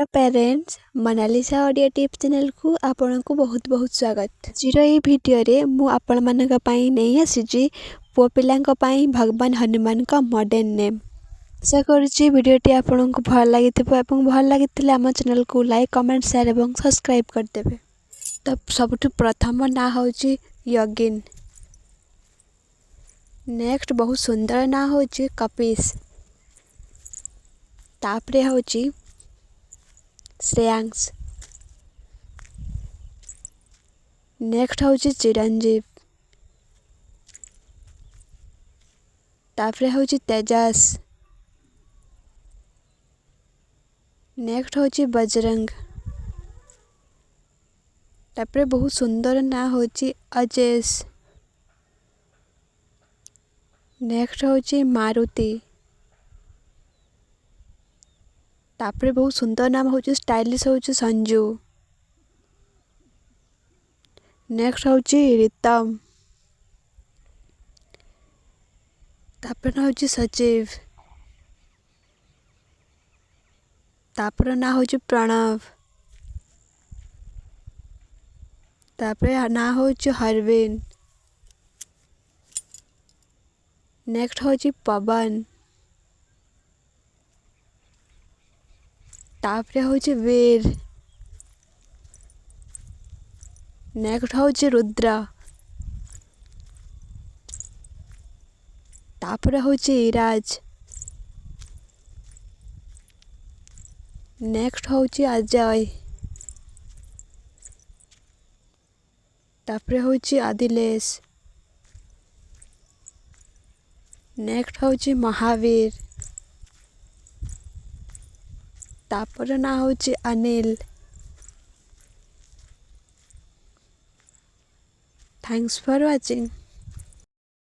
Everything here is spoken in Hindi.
Hello parents Monalisa audio tip channel को आपन को बहुत बहुत स्वागत। आजिर ये वीडियो रे मु आपण मानक पई नहीं आसीजी पुओ पिलांक पई भगवान हनुमान का मॉडर्न नेम। आशा करूची वीडियोटी आपन को भल लागिथिबो एवं भल लागिथिले हम चैनल को लाइक कमेंट शेयर एवं सब्सक्राइब कर देबे। तो सबटु प्रथम ना होची यगिन। नेक्स्ट बहुत सुंदर ना होची कपिस। तापरे होची श्रेयांश। नेक्स्ट होची चिरंजीव। तापरे होची तेजस। नेक्स्ट होची बजरंग। तापरे बहुत सुंदर ना होची अजेश। नेक्स्ट होची मारुति। तापरे बहुत सुंदर नाम होची स्टाइलिश होची संजू। नेक्स्ट होची रितम। तापरे होची सचिव। तापरे ना होची प्रणव। तापरे ना होची हरविन। नेक्स्ट होची पवन। तापरे होची वीर। नेक्स्ट होची रुद्र। तापरे होची इराज। नेक्स्ट होची अजय। तापरे होची आदिलेश। नेक्स्ट होची महावीर। तापरे ना होची अनिल। Thanks for watching.